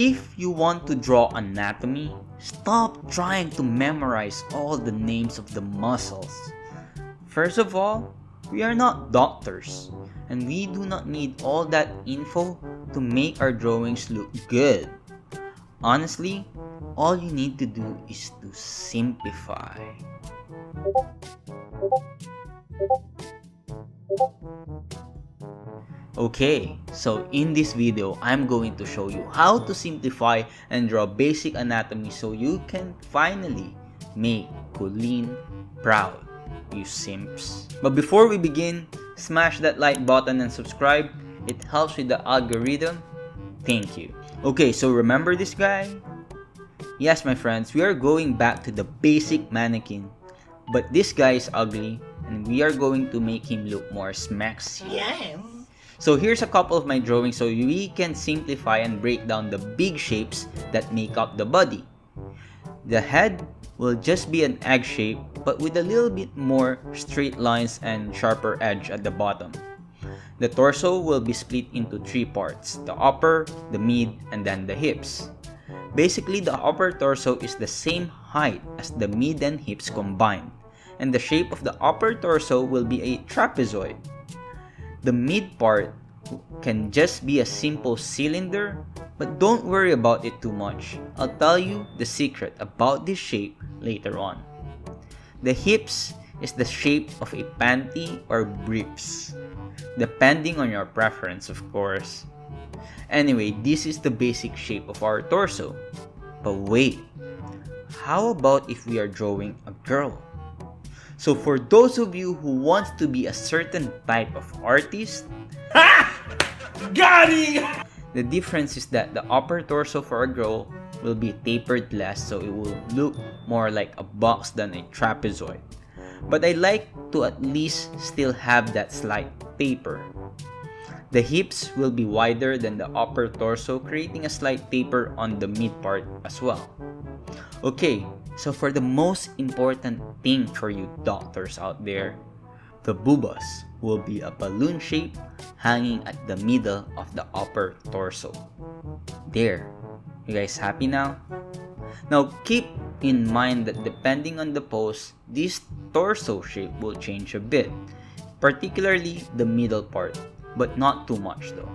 If you want to draw anatomy, stop trying to memorize all the names of the muscles. First of all, we are not doctors, and we do not need all that info to make our drawings look good. Honestly, all you need to do is to simplify. Okay, so in this video, I'm going to show you how to simplify and draw basic anatomy so you can finally make Colleen proud, you simps. But before we begin, smash that like button and subscribe. It helps with the algorithm. Thank you. Okay, so remember this guy? Yes, my friends, we are going back to the basic mannequin. But this guy is ugly, and we are going to make him look more smexy. Yes. So here's a couple of my drawings so we can simplify and break down the big shapes that make up the body. The head will just be an egg shape but with a little bit more straight lines and sharper edge at the bottom. The torso will be split into three parts: the upper, the mid, and then the hips. Basically, the upper torso is the same height as the mid and hips combined, and the shape of the upper torso will be a trapezoid. The mid part can just be a simple cylinder, but don't worry about it too much. I'll tell you the secret about this shape later on. The hips is the shape of a panty or briefs, depending on your preference, of course. Anyway, this is the basic shape of our torso. But wait, how about if we are drawing a girl? So for those of you who wants to be a certain type of artist, Got it! the difference is that the upper torso for a girl will be tapered less, so it will look more like a box than a trapezoid. But I like to at least still have that slight taper. The hips will be wider than the upper torso, creating a slight taper on the mid part as well. Okay, so for the most important thing for you doctors out there, the boobas will be a balloon shape hanging at the middle of the upper torso. There, you guys happy now? Now keep in mind that depending on the pose, this torso shape will change a bit, particularly the middle part, but not too much though.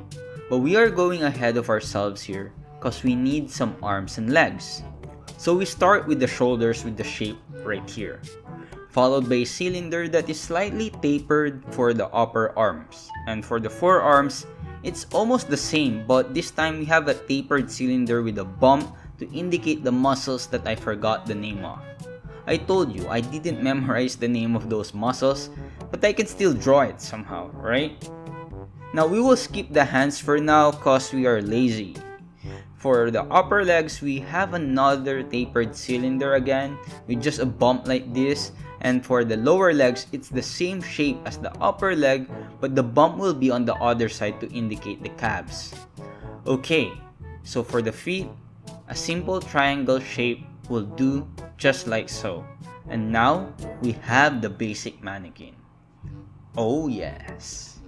But we are going ahead of ourselves here because we need some arms and legs. So we start with the shoulders with the shape right here, followed by a cylinder that is slightly tapered for the upper arms. And for the forearms, it's almost the same, but this time we have a tapered cylinder with a bump to indicate the muscles that I forgot the name of. I told you I didn't memorize the name of those muscles, but I can still draw it somehow, right? Now we will skip the hands for now cause we are lazy. For the upper legs, we have another tapered cylinder again with just a bump like this. And for the lower legs, it's the same shape as the upper leg, but the bump will be on the other side to indicate the calves. Okay, so for the feet, a simple triangle shape will do just like so. And now, we have the basic mannequin. Oh yes.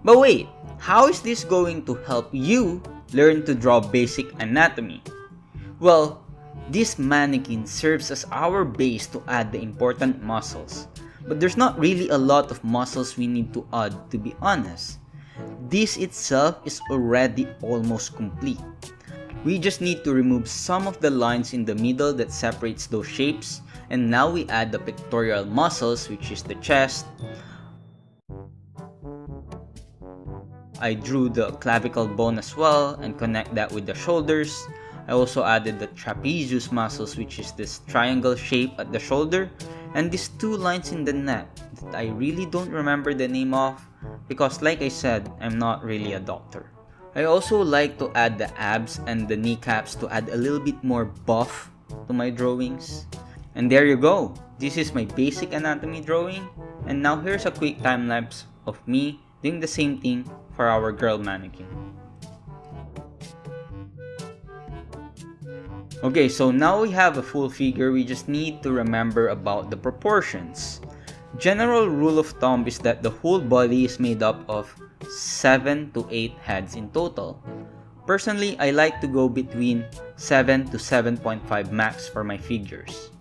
But wait, how is this going to help you learn to draw basic anatomy? Well, this mannequin serves as our base to add the important muscles. But there's not really a lot of muscles we need to add, to be honest. This itself is already almost complete. We just need to remove some of the lines in the middle that separates those shapes, and now we add the pectoral muscles, which is the chest. I drew the clavicle bone as well and connect that with the shoulders. I also added the trapezius muscles, which is this triangle shape at the shoulder, and these two lines in the neck that I really don't remember the name of because, like I said, I'm not really a doctor. I also like to add the abs and the kneecaps to add a little bit more buff to my drawings. And there you go. This is my basic anatomy drawing. And now here's a quick time lapse of me doing the same thing for our girl mannequin. Okay, so now we have a full figure. We just need to remember about the proportions. General rule of thumb is that the whole body is made up of 7 to 8 heads in total, Personally, I like to go between 7 to 7.5 max for my figures.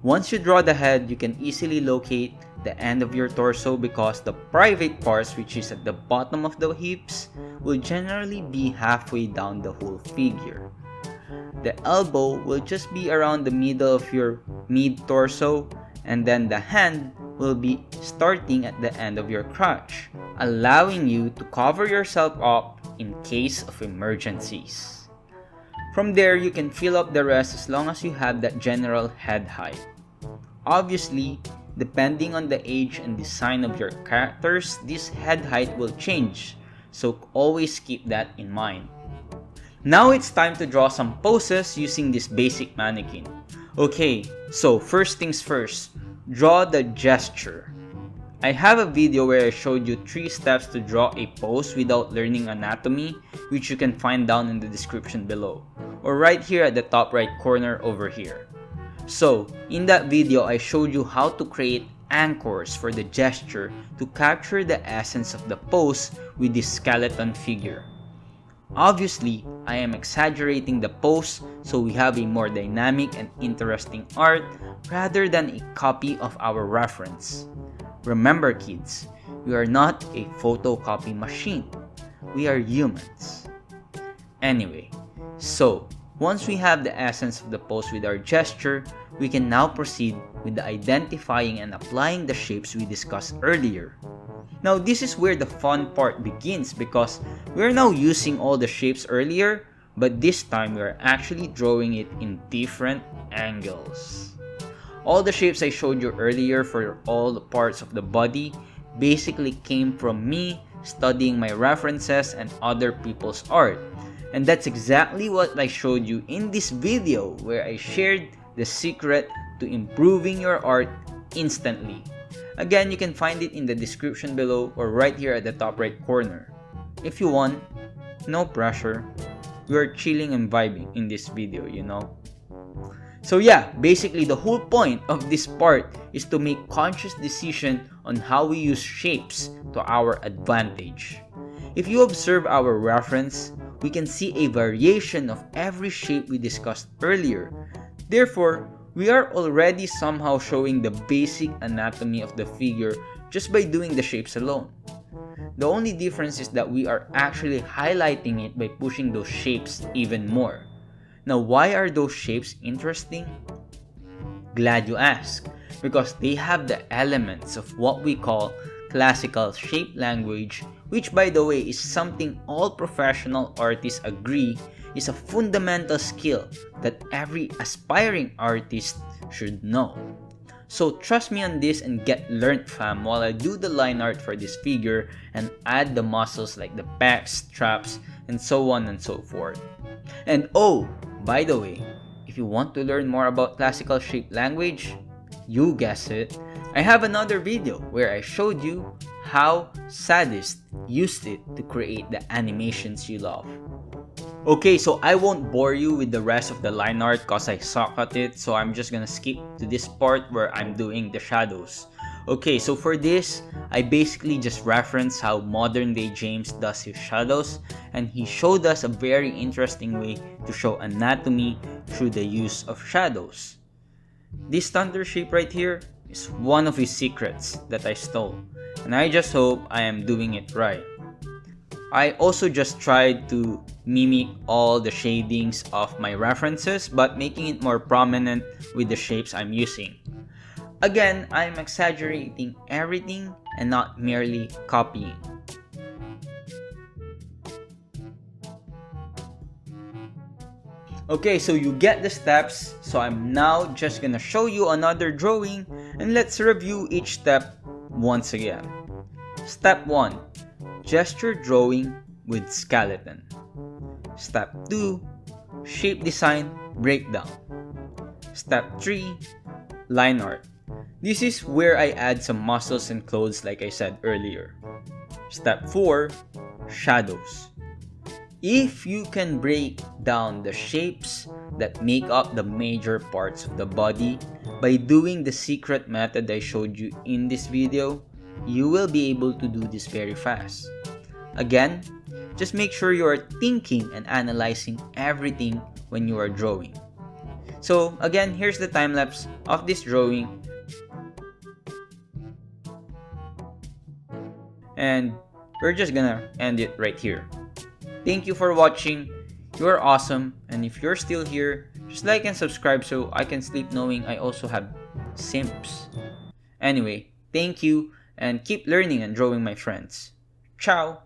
Once you draw the head, you can easily locate the end of your torso because the private parts, which is at the bottom of the hips, will generally be halfway down the whole figure. The elbow will just be around the middle of your mid-torso, and then the hand will be starting at the end of your crotch, allowing you to cover yourself up in case of emergencies. From there, you can fill up the rest as long as you have that general head height. Obviously, depending on the age and design of your characters, this head height will change, so always keep that in mind. Now it's time to draw some poses using this basic mannequin. Okay, so first things first, draw the gesture. I have a video where I showed you 3 steps to draw a pose without learning anatomy, which you can find down in the description below, or right here at the top right corner over here. So, in that video, I showed you how to create anchors for the gesture to capture the essence of the pose with this skeleton figure. Obviously, I am exaggerating the pose so we have a more dynamic and interesting art rather than a copy of our reference. Remember kids, we are not a photocopy machine. We are humans. Anyway, so once we have the essence of the pose with our gesture, we can now proceed with the identifying and applying the shapes we discussed earlier. Now this is where the fun part begins because we are now using all the shapes earlier, but this time we are actually drawing it in different angles. All the shapes I showed you earlier for all the parts of the body basically came from me studying my references and other people's art. And that's exactly what I showed you in this video where I shared the secret to improving your art instantly. Again, you can find it in the description below or right here at the top right corner. If you want, no pressure. We are chilling and vibing in this video, you know. So yeah, basically the whole point of this part is to make conscious decision on how we use shapes to our advantage. If you observe our reference, we can see a variation of every shape we discussed earlier. Therefore, we are already somehow showing the basic anatomy of the figure just by doing the shapes alone. The only difference is that we are actually highlighting it by pushing those shapes even more. Now, why are those shapes interesting? Glad you asked, because they have the elements of what we call classical shape language, which by the way is something all professional artists agree is a fundamental skill that every aspiring artist should know. So trust me on this and get learnt fam while I do the line art for this figure and add the muscles like the pecs, traps, and so on and so forth. And oh, by the way, if you want to learn more about classical shape language, you guess it, I have another video where I showed you how Sadist used it to create the animations you love. Okay, so I won't bore you with the rest of the line art cause I suck at it, so I'm just gonna skip to this part where I'm doing the shadows. Okay, so for this, I basically just reference how modern day James does his shadows, and he showed us a very interesting way to show anatomy through the use of shadows. This thunder shape right here is one of his secrets that I stole, and I just hope I am doing it right. I also just tried to mimic all the shadings of my references but making it more prominent with the shapes I'm using. Again, I'm exaggerating everything and not merely copying. Okay, so you get the steps, so I'm now just gonna show you another drawing and let's review each step once again. Step 1. Gesture drawing with skeleton. Step 2. Shape design breakdown. Step 3. Line art. This is where I add some muscles and clothes like I said earlier. Step 4. Shadows. If you can break down the shapes that make up the major parts of the body by doing the secret method I showed you in this video, you will be able to do this very fast. Again, just make sure you are thinking and analyzing everything when you are drawing. So again, here's the time lapse of this drawing. And we're just gonna end it right here. Thank you for watching. You are awesome. And if you're still here, just like and subscribe so I can sleep knowing I also have simps. Anyway, thank you and keep learning and drawing, my friends. Ciao!